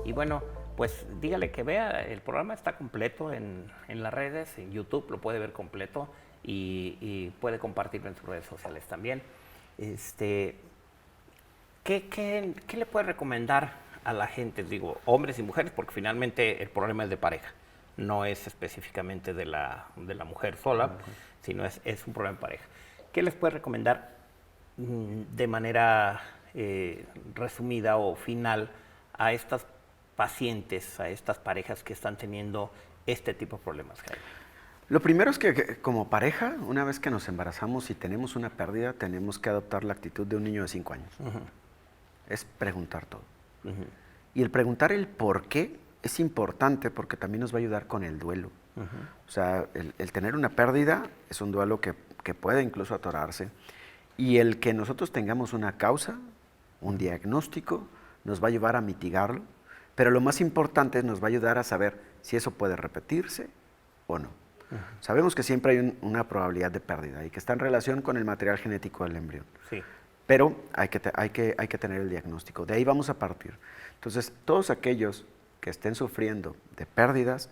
Y bueno, pues dígale que vea, el programa está completo en las redes, en YouTube lo puede ver completo y puede compartirlo en sus redes sociales también. ¿Qué le puede recomendar a la gente? Digo, hombres y mujeres, porque finalmente el problema es de pareja, no es específicamente de la mujer sola, sino es un problema de pareja. ¿Qué les puede recomendar de manera resumida o final a estas pacientes, a estas parejas que están teniendo este tipo de problemas, Jaime? Lo primero es que como pareja, una vez que nos embarazamos y tenemos una pérdida, tenemos que adoptar la actitud de un niño de 5 años. Es preguntar todo. Y el preguntar el por qué es importante porque también nos va a ayudar con el duelo. O sea, el tener una pérdida es un duelo que puede incluso atorarse, y el que nosotros tengamos una causa, un diagnóstico, nos va a ayudar a mitigarlo, pero lo más importante es nos va a ayudar a saber si eso puede repetirse o no. Sabemos que siempre hay una probabilidad de pérdida y que está en relación con el material genético del embrión. Sí. Pero hay que tener el diagnóstico. De ahí vamos a partir. Entonces, todos aquellos que estén sufriendo de pérdidas,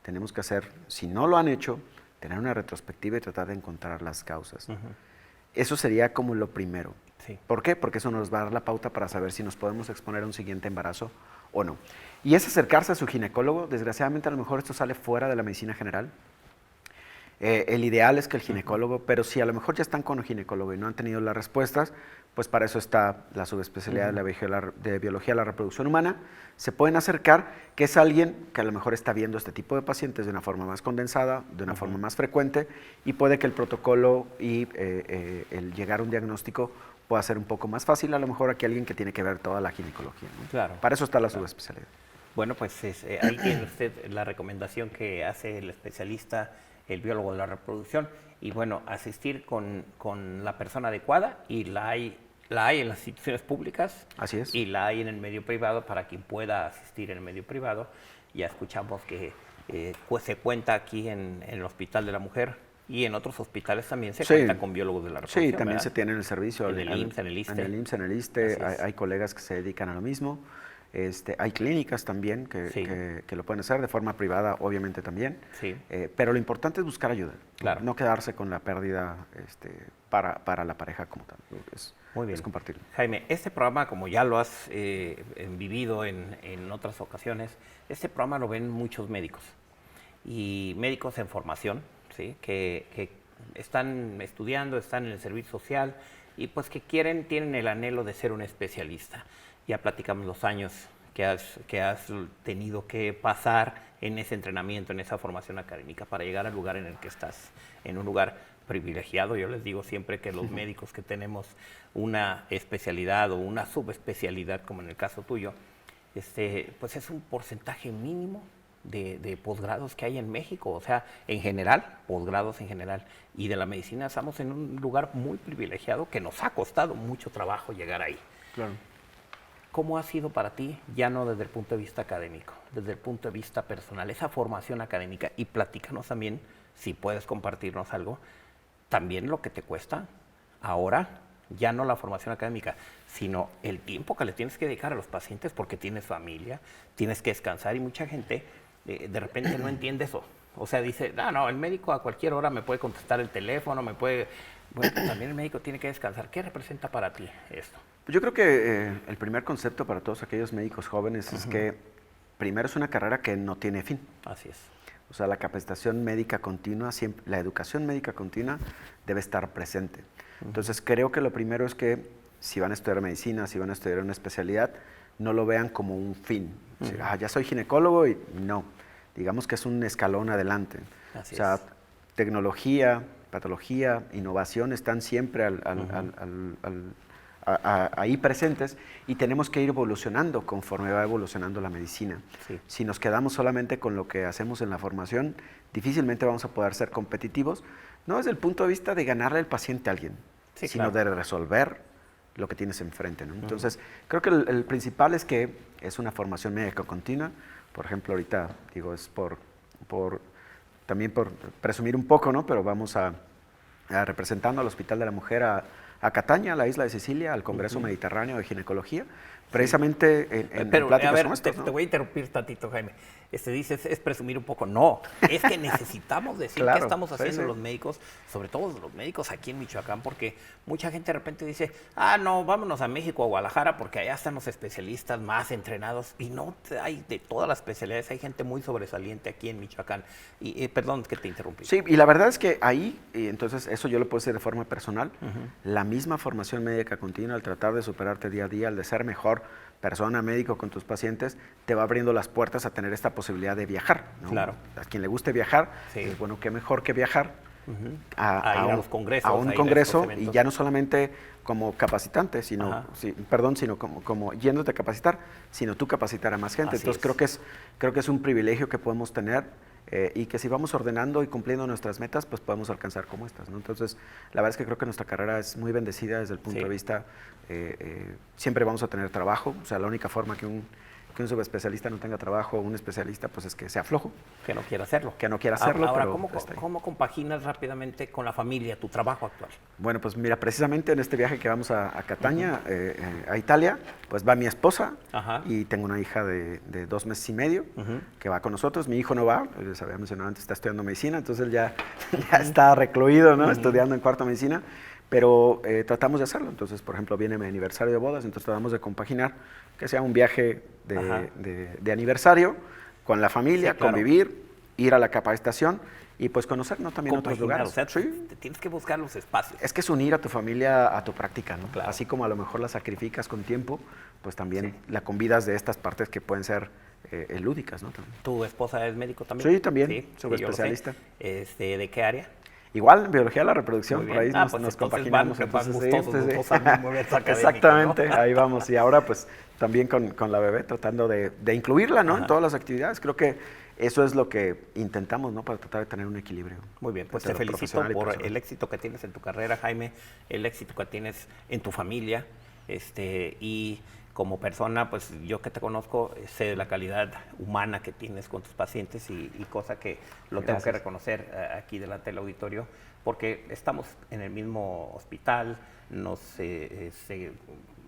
tenemos que hacer, si no lo han hecho, tener una retrospectiva y tratar de encontrar las causas. Eso sería como lo primero. Sí. ¿Por qué? Porque eso nos va a dar la pauta para saber si nos podemos exponer a un siguiente embarazo o no. Y es acercarse a su ginecólogo. Desgraciadamente, a lo mejor esto sale fuera de la medicina general. El ideal es que el ginecólogo, pero si a lo mejor ya están con un ginecólogo y no han tenido las respuestas, pues para eso está la subespecialidad de biología de la reproducción humana. Se pueden acercar, que es alguien que a lo mejor está viendo este tipo de pacientes de una forma más condensada, de una forma más frecuente, y puede que el protocolo y el llegar a un diagnóstico pueda ser un poco más fácil, a lo mejor que alguien que tiene que ver toda la ginecología, ¿no? Claro. Para eso está la subespecialidad. Bueno, pues ahí tiene usted la recomendación que hace el especialista, el biólogo de la reproducción, y bueno, asistir con la persona adecuada, y la hay en las instituciones públicas. Así es. Y la hay en el medio privado para quien pueda asistir en el medio privado. Ya escuchamos que pues se cuenta aquí en el Hospital de la Mujer, y en otros hospitales también se cuenta con biólogos de la reproducción. Sí, también ¿verdad? se tiene en el servicio. En el IMSS, en el ISSSTE. En el IMSS, en el ISSSTE, hay colegas que se dedican a lo mismo. Hay clínicas también que lo pueden hacer de forma privada, obviamente también. Sí. Pero lo importante es buscar ayuda, Claro. no quedarse con la pérdida para la pareja como tal. Muy bien. Es compartirlo. Jaime, este programa, como ya lo has vivido en otras ocasiones, este programa lo ven muchos médicos, y médicos en formación, ¿sí? que están estudiando, están en el servicio social, y pues que tienen el anhelo de ser un especialista. Ya platicamos los años que has tenido que pasar en ese entrenamiento, en esa formación académica, para llegar al lugar en el que estás, en un lugar privilegiado. Yo les digo siempre que los médicos que tenemos una especialidad o una subespecialidad, como en el caso tuyo, pues es un porcentaje mínimo de posgrados que hay en México, o sea, en general, posgrados en general, y de la medicina estamos en un lugar muy privilegiado que nos ha costado mucho trabajo llegar ahí. Claro. ¿Cómo ha sido para ti, ya no desde el punto de vista académico, desde el punto de vista personal, esa formación académica? Y platícanos también, si puedes compartirnos algo, también lo que te cuesta ahora, ya no la formación académica, sino el tiempo que le tienes que dedicar a los pacientes, porque tienes familia, tienes que descansar, y mucha gente de repente no entiende eso. O sea, dice, no, el médico a cualquier hora me puede contestar el teléfono, me puede... Bueno, pues también el médico tiene que descansar. ¿Qué representa para ti esto? Yo creo que el primer concepto para todos aquellos médicos jóvenes es que primero es una carrera que no tiene fin. Así es. O sea, la capacitación médica continua, siempre, la educación médica continua debe estar presente. Entonces, creo que lo primero es que si van a estudiar medicina, si van a estudiar una especialidad, no lo vean como un fin. Decir, ya soy ginecólogo, y no. Digamos que es un escalón adelante. Así o sea, es. Tecnología, patología, innovación están siempre ahí presentes, y tenemos que ir evolucionando conforme va evolucionando la medicina. Sí. Si nos quedamos solamente con lo que hacemos en la formación, difícilmente vamos a poder ser competitivos, no desde el punto de vista de ganarle al paciente a alguien, sino de resolver lo que tienes enfrente, ¿no? Entonces, creo que el principal es que es una formación médica continua. Por ejemplo, ahorita, digo, es también por presumir un poco, ¿no? Pero vamos representando al Hospital de la Mujer a Cataña, a la isla de Sicilia, al Congreso Mediterráneo de Ginecología, precisamente en pláticas como estas, ¿no? Te voy a interrumpir tantito, Jaime. Dices, es presumir un poco. No, es que necesitamos decir Claro, qué estamos haciendo sí. los médicos, sobre todo los médicos aquí en Michoacán, porque mucha gente de repente dice, no, vámonos a México, a Guadalajara, porque allá están los especialistas más entrenados, y no hay de todas las especialidades, hay gente muy sobresaliente aquí en Michoacán. Y perdón que te interrumpí. Sí, y la verdad es que ahí, y entonces eso yo lo puedo decir de forma personal, la misma formación médica continua, al tratar de superarte día a día, al de ser mejor persona, médico con tus pacientes, te va abriendo las puertas a tener esta posibilidad de viajar, ¿no? Claro. A quien le guste viajar, Sí. bueno, qué mejor que viajar a ir a los congresos. A un congreso, y ya no solamente como capacitante, sino, sino como yéndote a capacitar, sino tú capacitar a más gente. Así Entonces creo que es un privilegio que podemos tener, y que si vamos ordenando y cumpliendo nuestras metas, pues podemos alcanzar como estas, ¿no? Entonces, la verdad es que creo que nuestra carrera es muy bendecida desde el punto de vista, siempre vamos a tener trabajo. O sea, la única forma que un subespecialista no tenga trabajo, un especialista, pues es que sea flojo. Que no quiera hacerlo. Que no quiera hacerlo. Ahora, pero ¿cómo compaginas rápidamente con la familia, tu trabajo actual? Bueno, pues mira, precisamente en este viaje que vamos a Cataña, a Italia, pues va mi esposa, y tengo una hija de 2 meses y medio que va con nosotros. Mi hijo no va, les había mencionado antes, está estudiando medicina, entonces él ya está recluido, ¿no? Estudiando en cuarto medicina. Pero tratamos de hacerlo. Entonces, por ejemplo, viene mi aniversario de bodas, entonces tratamos de compaginar que sea un viaje de aniversario con la familia, convivir, ir a la capacitación y pues conocer, ¿no? También otros lugares. O sea, tienes que buscar los espacios. Es que es unir a tu familia a tu práctica, ¿no? Claro. Así como a lo mejor la sacrificas con tiempo, pues también la convidas de estas partes que pueden ser lúdicas, ¿no? También. ¿Tu esposa es médico también? Sí, también, subespecialista. ¿De qué área? Igual, biología de la reproducción, por ahí nos compaginamos. Exactamente, ¿no? Ahí vamos. Y ahora pues también con la bebé, tratando de incluirla, ¿no? En todas las actividades. Creo que eso es lo que intentamos, ¿no? Para tratar de tener un equilibrio. Muy bien, pues te felicito por el éxito que tienes en tu carrera, Jaime, el éxito que tienes en tu familia, y como persona, pues yo que te conozco, sé de la calidad humana que tienes con tus pacientes, y cosa que lo tengo que reconocer aquí delante del auditorio, porque estamos en el mismo hospital, nos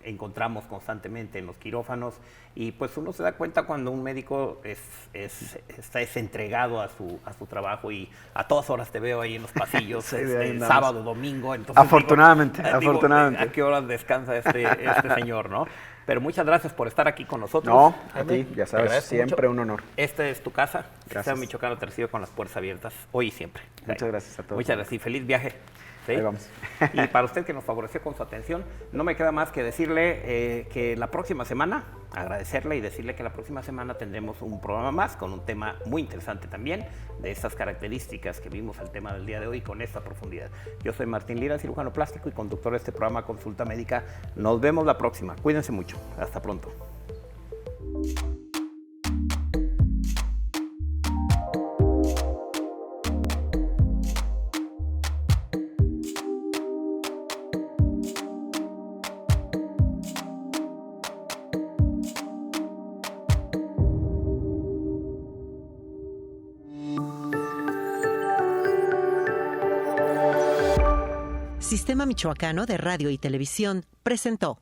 encontramos constantemente en los quirófanos, y pues uno se da cuenta cuando un médico está entregado a su trabajo, y a todas horas te veo ahí en los pasillos, sábado, domingo. Entonces afortunadamente. ¿A qué horas descansa este señor, no? Pero muchas gracias por estar aquí con nosotros. No, a ti, ya sabes, siempre mucho. Un honor. Esta es tu casa. Gracias. Michoacano te recibe con las puertas abiertas, hoy y siempre. Muchas gracias a todos. Muchas gracias y feliz viaje. ¿Sí? Ahí vamos. Y para usted que nos favoreció con su atención, no me queda más que decirle que la próxima semana, agradecerle y decirle que la próxima semana tendremos un programa más con un tema muy interesante también, de estas características que vimos el tema del día de hoy con esta profundidad. Yo soy Martín Lira, cirujano plástico y conductor de este programa Consulta Médica. Nos vemos la próxima. Cuídense mucho. Hasta pronto. Sistema Michoacano de Radio y Televisión presentó